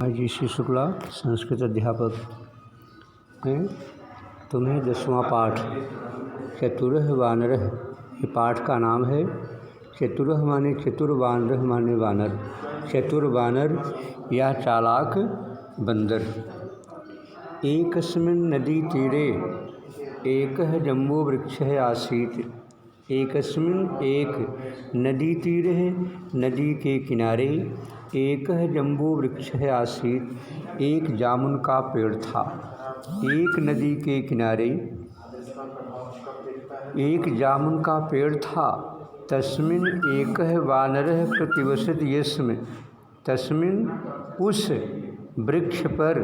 जी श्री शुक्ला संस्कृत अध्यापक हैं। तुम्हें 10वां पाठ चतुरः वानरः, ये पाठ का नाम है। चतुरः माने चतुर, वानरः माने वानर। चतुर वानर या चालाक बंदर। एकस्मिन् नदी तीरे एकः जम्बूवृक्षः आसीत्। एकस्मिन् एक नदी तीरे, नदी के किनारे एकः जम्बूवृक्षः आसीत्, एक जामुन का पेड़ था। एक नदी के किनारे एक जामुन का पेड़ था। तस्मिन् एकः वानरः प्रतिवसति यस्मिन्, तस्मिन् उस वृक्ष पर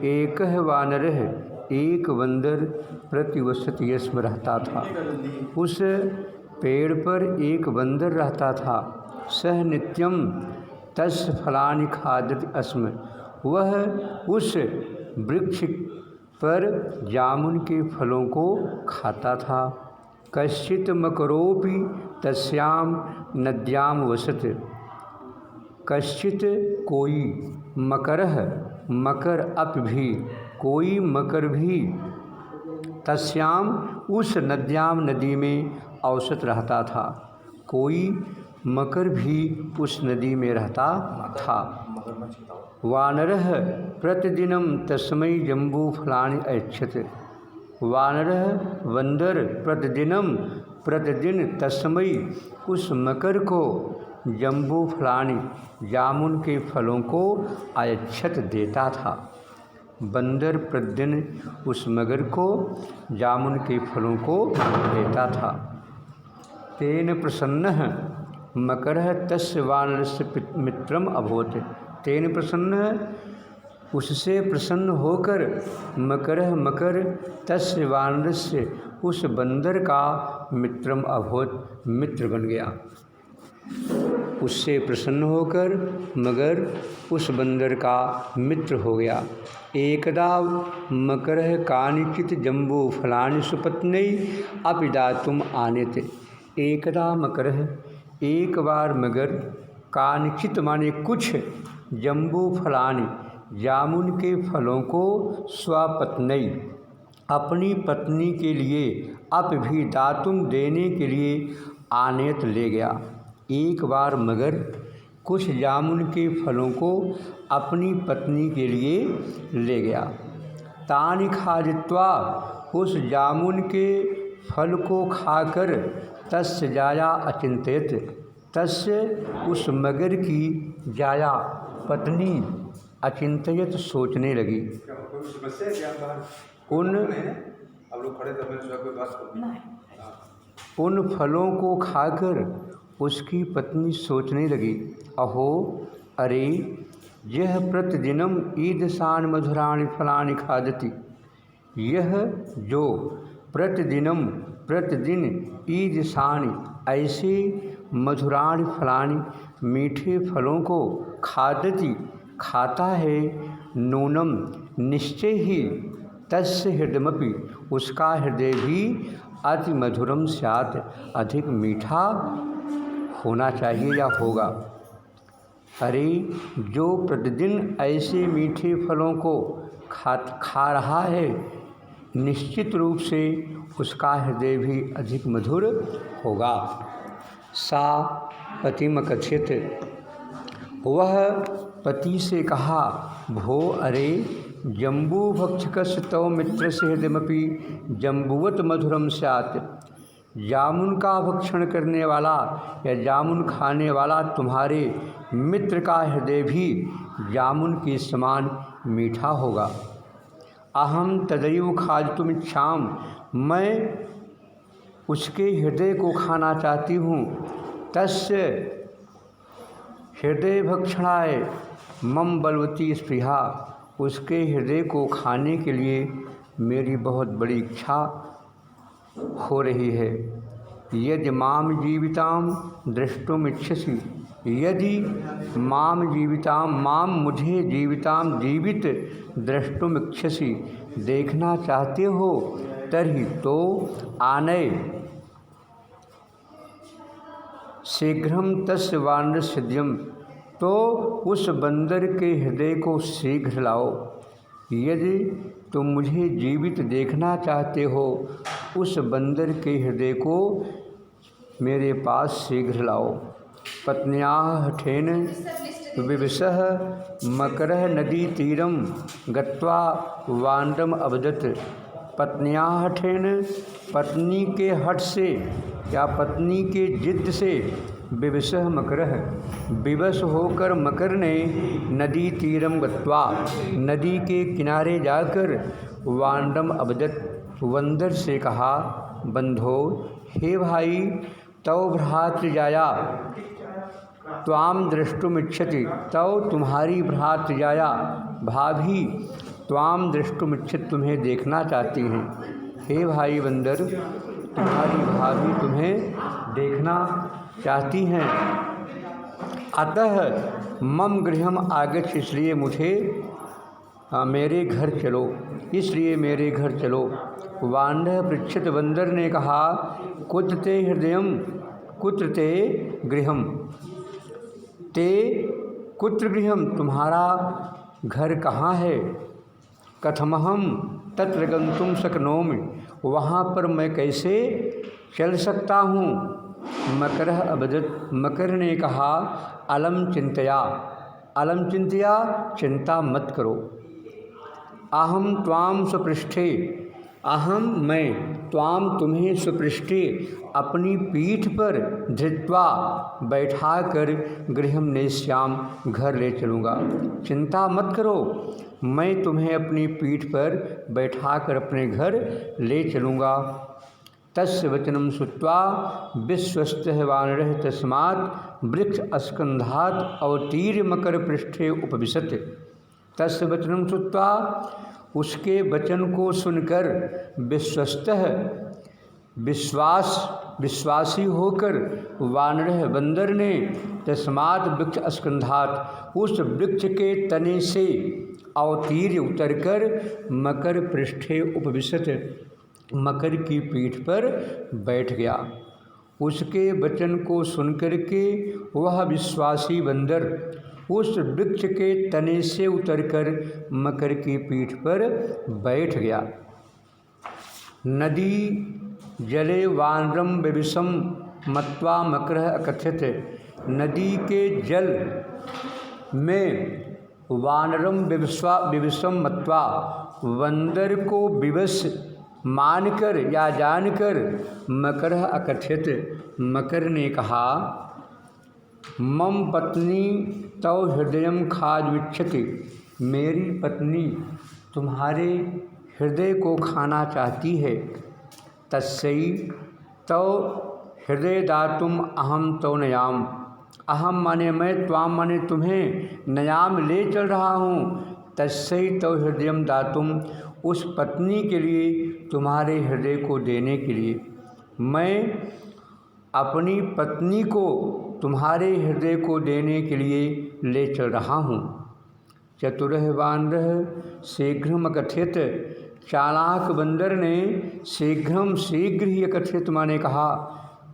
एकः वानरः एक बंदर प्रतिवसति यस्मिन् रहता था। उस पेड़ पर एक बंदर रहता था। सह नित्यम तस्य फलानि खादति अस्म, वह उस वृक्ष पर जामुन के फलों को खाता था। कश्चित् मकरोपि तस्याम नद्याम वसत्, कश्चित् कोई, मकरः मकर, अप भी कोई मकर भी, तस्याम उस नद्याम नदी में औसत रहता था। कोई मकर भी उस नदी में रहता था। वानरः प्रतिदिनं तस्मै जम्बूफलानि अयच्छत्, वानरः बंदर प्रतिदिन तस्मै उस मकर को जम्बूफलानि जामुन के फलों को अयच्छत देता था। बंदर प्रतिदिन उस मगर को जामुन के फलों को देता था। तेन प्रसन्नः मकरः तस्य वानरस्य मित्रम अभूत्। तेन प्रसन्नः उससे प्रसन्न होकर मकरः मकर तस्य वानरस्य उस बंदर का मित्रम अभूत्, मित्र बन गया। उससे प्रसन्न होकर मगर उस बंदर का मित्र हो गया। एकदा मकरः कानिचित् जम्बूफलानि सुपत्न्यै अपि दातुम् आनेत्। एकदा मकरः, एक बार मगर, कानिचित् माने कुछ, जम्बूफलानि जामुन के फलों को, स्वपत्न्यै अपनी पत्नी के लिए, अप भी दातुम देने के लिए, आनेत ले गया। एक बार मगर कुछ जामुन के फलों को अपनी पत्नी के लिए ले गया। तानि खादित्वा, उस जामुन के फल को खाकर, तस्य जाया अचिंत्यत, तस्य उस मगर की जाया पत्नी अचिंत्यत सोचने लगी। उन फलों को खाकर उसकी पत्नी सोचने लगी, अहो अरे, यह प्रतिदिनम ईदृशानि मधुराणि फलानि खादति। यह जो प्रतिदिन ईदृशानि ऐसे मधुराणि फलानि मीठे फलों को, खादति खाता है, नूनम निश्चय ही, तस्य हृदयमपि उसका हृदय भी, अति मधुरम स्यात् अधिक मीठा होना चाहिए या होगा। अरे, जो प्रतिदिन ऐसे मीठे फलों को खा रहा है, निश्चित रूप से उसका हृदय भी अधिक मधुर होगा। सा पतिमकथित, वह पति से कहा, भो अरे, जम्बूभक्षकस्य तव मित्रस्य हृदयमपि जम्बुवत मधुरम स्यात्। जामुन का भक्षण करने वाला या जामुन खाने वाला तुम्हारे मित्र का हृदय भी जामुन के समान मीठा होगा। अहम तदैव खादितुम इच्छाम, मैं उसके हृदय को खाना चाहती हूँ। तस्य हृदय भक्षणाय मम बलवती स्पृहा, उसके हृदय को खाने के लिए मेरी बहुत बड़ी इच्छा हो रही है। यदि माम जीविताम द्रष्टुम इच्छसि, यदि माम जीविताम, माम मुझे जीविताम जीवित, द्रष्टुम इच्छसि देखना चाहते हो, तर्हि तो आनय शीघ्रम तस्य वानरस्य तो उस बंदर के हृदय को शीघ्र लाओ। यदि तुम मुझे जीवित देखना चाहते हो, उस बंदर के हृदय को मेरे पास शीघ्र लाओ। पत्न्याः हठेन विवशः मकरः नदी तीरम गत्वा वानरम अवदत्। पत्न्याः हठेन, पत्नी के हठ से या पत्नी के जिद से, विवशः मकरः, विवश होकर मकर ने नदी तीरम गत्वा, नदी के किनारे जाकर वानरम अवदत्, बंदर से कहा, बंधो, हे भाई, तव भ्रातृजाया त्वाम दृष्टुमिच्छति, तव तुम्हारी भ्रातृजाया, भाभी त्वाम दृष्टुमिच्छति, तुम्हें देखना चाहती हैं। हे भाई बंदर, तुम्हारी भाभी तुम्हें देखना चाहती हैं। अतः मम गृहम आगच्छ, इसलिए मुझे मेरे घर चलो, इसलिए मेरे घर चलो। वानरः पृच्छत, बंदर ने कहा, कुत्र ते हृदयम, कुत्र ते गृहम, ते कुत्र गृहम, तुम्हारा घर कहाँ है। कथमहम तत्र गंतुम शक्नोमि, वहाँ पर मैं कैसे चल सकता हूँ। मकरः अवदत्, मकर ने कहा, अलम चिंतया, अलम चिंतया, चिंता मत करो। अहम त्वाम स्वपृष्ठे, अहम मैं, त्वाम तुम्हें स्वपृष्ठे, अपनी पीठ पर धृत्वा बैठाकर गृहम नेष्याम, घर ले चलूँगा। चिंता मत करो, मैं तुम्हें अपनी पीठ पर बैठाकर अपने घर ले चलूँगा। तस्य वचनम श्रुत्वा विश्वस्तः वानरः तस्मात् वृक्ष स्कंधात् अवतीर्य मकर पृष्ठे उपविशत। तस्य वचनम श्रुत्वा, उसके वचन को सुनकर, विश्वस्तः, विश्वासी होकर, वानरः, बंदर ने, तस्मात् वृक्ष स्कंधात्, उस वृक्ष के तने से, अवतीर्य उतरकर, मकर पृष्ठे उपविशत, मकर की पीठ पर बैठ गया। उसके वचन को सुनकर के वह विश्वासी बंदर उस वृक्ष के तने से उतरकर मकर की पीठ पर बैठ गया। नदी जले वानरम विविशम मत्वा मकरः अकथयत्, नदी के जल में वानरम विविशम मत्वा, बंदर को विवश मानकर या जानकर, मकरः अकथयत्, मकर ने कहा, मम पत्नी तव हृदयम खादिच्छति, मेरी पत्नी तुम्हारे हृदय को खाना चाहती है। तस्यै तव हृदय दातुम अहम तव नयाम, अहम माने मैं, त्वाम माने तुम्हें, नयाम ले चल रहा हूँ। तस्यै तव हृदयम दातुम, उस पत्नी के लिए, तुम्हारे हृदय को देने के लिए, मैं अपनी पत्नी को तुम्हारे हृदय को देने के लिए ले चल रहा हूँ। चतुरः वानरः शीघ्रम अकथयत्, चालाक बंदर ने शीघ्रम, शीघ्र ही, अकथयत् माने कहा,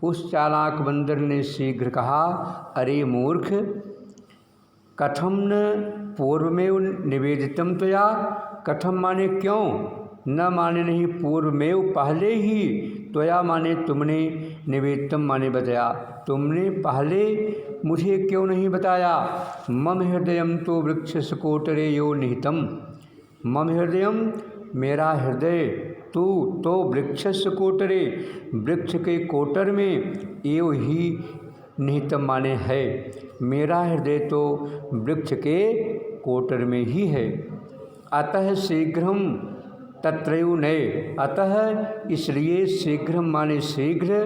उस चालाक बंदर ने शीघ्र कहा, अरे मूर्ख, कथम न पूर्वमेव निवेदितम त्वया, कथम माने क्यों, न माने नहीं, पूर्वमेव पहले ही, त्वया माने तुमने, निवेदितम माने बताया, तुमने पहले मुझे क्यों नहीं बताया। मम हृदयम तो वृक्षस्य कोटरे यो निहितम, मम हृदयम, मेरा हृदय, तू तो वृक्षस्य कोटरे, वृक्ष के कोटर में, एव ही निहितम माने है, मेरा हृदय तो वृक्ष के कोटर में ही है। अतः शीघ्रम तत्रैव नये, अतः इसलिए शीघ्रम माने शीघ्र,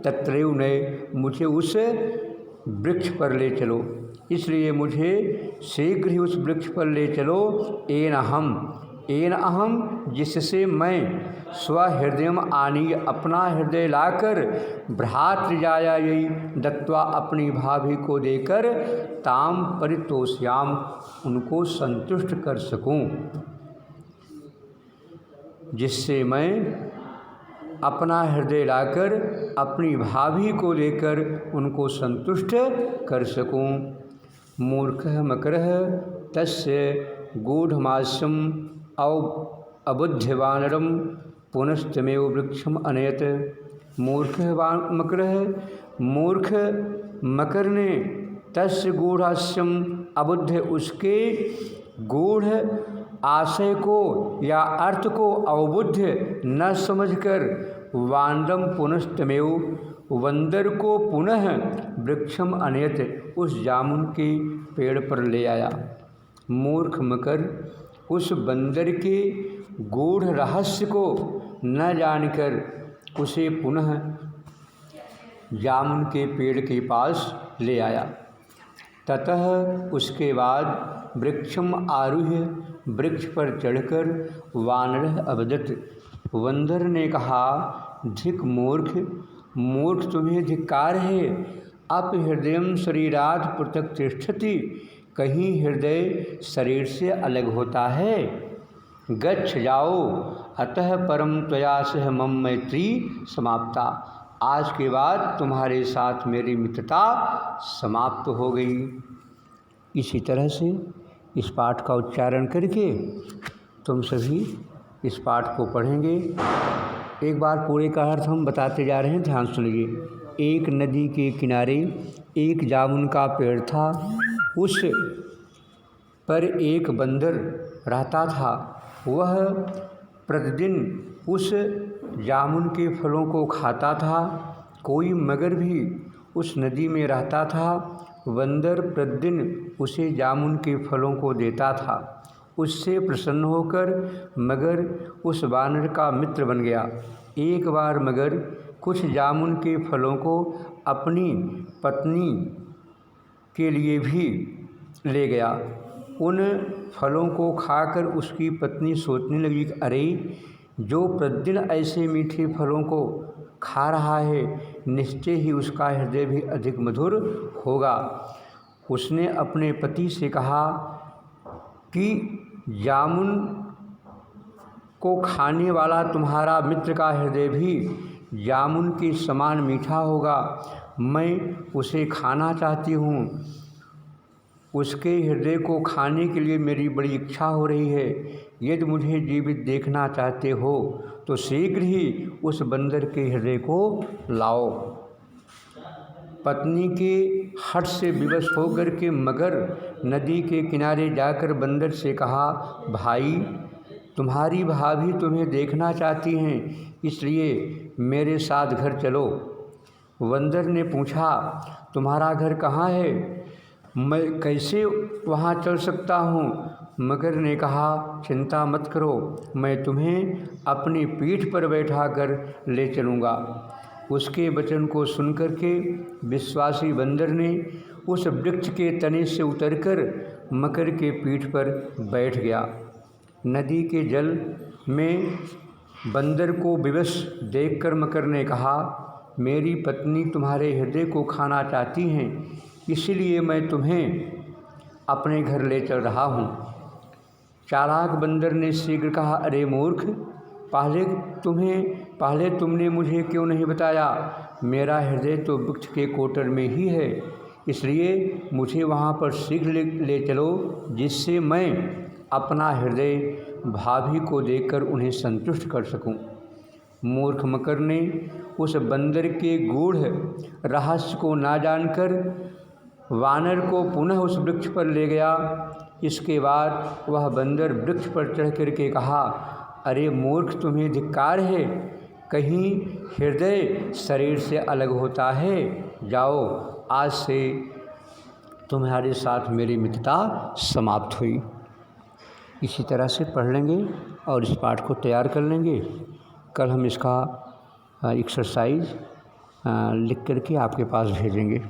तत्रैव नये, मुझे उस वृक्ष पर ले चलो, इसलिए मुझे शीघ्र ही उस वृक्ष पर ले चलो। एन अहम, जिससे मैं, स्वहृदयम आनीय, अपना हृदय लाकर, भ्रातृजायायै दत्वा, अपनी भाभी को देकर, ताम परितोष्याम, उनको संतुष्ट कर सकूं, जिससे मैं अपना हृदय लाकर अपनी भाभी को लेकर उनको संतुष्ट कर सकूं। मूर्खः मकरः तस्य गूढ़मास्यम् अबुद्ध्यवानरं पुनस्तमेव वृक्षम अनयत। मूर्ख मकर ने तस्य गूढ़ास्यम अबुद्ध उसके गूढ़ आशय को या अर्थ को अवबुद्ध न समझकर वानरम पुनस्तमेव बंदर को पुनः वृक्षम अनयत उस जामुन के पेड़ पर ले आया। मूर्ख मकर उस बंदर के गूढ़ रहस्य को न जानकर उसे पुनः जामुन के पेड़ के पास ले आया। ततः उसके बाद वृक्षम आरुह्य वृक्ष पर चढ़कर वानरः अवदत् बंदर ने कहा, धिक मूर्ख तुम्हें धिक्कार है। अप हृदयम शरीरात् पृथक् तिष्ठति, कहीं हृदय शरीर से अलग होता है। गच्छ जाओ, अतः परम त्वया सह मम मैत्री समाप्ता, आज के बाद तुम्हारे साथ मेरी मित्रता समाप्त हो गई। इसी तरह से इस पाठ का उच्चारण करके तुम सभी इस पाठ को पढ़ेंगे। एक बार पूरे का अर्थ हम बताते जा रहे हैं, ध्यान सुनिए। एक नदी के किनारे एक जामुन का पेड़ था। उस पर एक बंदर रहता था। वह प्रतिदिन उस जामुन के फलों को खाता था। कोई मगर भी उस नदी में रहता था। बंदर प्रतिदिन उसे जामुन के फलों को देता था। उससे प्रसन्न होकर मगर उस वानर का मित्र बन गया। एक बार मगर कुछ जामुन के फलों को अपनी पत्नी के लिए भी ले गया। उन फलों को खाकर उसकी पत्नी सोचने लगी कि अरे, जो प्रतिदिन ऐसे मीठे फलों को खा रहा है, निश्चय ही उसका हृदय भी अधिक मधुर होगा। उसने अपने पति से कहा कि जामुन को खाने वाला तुम्हारा मित्र का हृदय भी जामुन के समान मीठा होगा। मैं उसे खाना चाहती हूँ। उसके हृदय को खाने के लिए मेरी बड़ी इच्छा हो रही है। यदि मुझे जीवित देखना चाहते हो तो शीघ्र ही उस बंदर के हृदय को लाओ। पत्नी के हठ से विवश होकर के मगर नदी के किनारे जाकर बंदर से कहा, भाई, तुम्हारी भाभी तुम्हें देखना चाहती हैं, इसलिए मेरे साथ घर चलो। बंदर ने पूछा, तुम्हारा घर कहाँ है? मैं कैसे वहाँ चल सकता हूँ? मगर ने कहा, चिंता मत करो, मैं तुम्हें अपनी पीठ पर बैठाकर ले चलूँगा। उसके वचन को सुनकर के विश्वासी बंदर ने उस वृक्ष के तने से उतरकर मकर के पीठ पर बैठ गया। नदी के जल में बंदर को विवश देखकर मकर ने कहा, मेरी पत्नी तुम्हारे हृदय को खाना चाहती हैं, इसलिए मैं तुम्हें अपने घर ले चल रहा हूँ। चालाक बंदर ने शीघ्र कहा, अरे मूर्ख, पहले तुमने मुझे क्यों नहीं बताया? मेरा हृदय तो वृक्ष के कोटर में ही है, इसलिए मुझे वहाँ पर शीघ्र ले चलो, जिससे मैं अपना हृदय भाभी को देकर उन्हें संतुष्ट कर सकूं। मूर्ख मकर ने उस बंदर के गूढ़ रहस्य को ना जानकर वानर को पुनः उस वृक्ष पर ले गया। इसके बाद वह बंदर वृक्ष पर चढ़ कर के कहा, अरे मूर्ख, तुम्हें धिक्कार है। कहीं हृदय शरीर से अलग होता है। जाओ, आज से तुम्हारे साथ मेरी मित्रता समाप्त हुई। इसी तरह से पढ़ लेंगे और इस पाठ को तैयार कर लेंगे। कल हम इसका एक्सरसाइज लिख करके आपके पास भेजेंगे।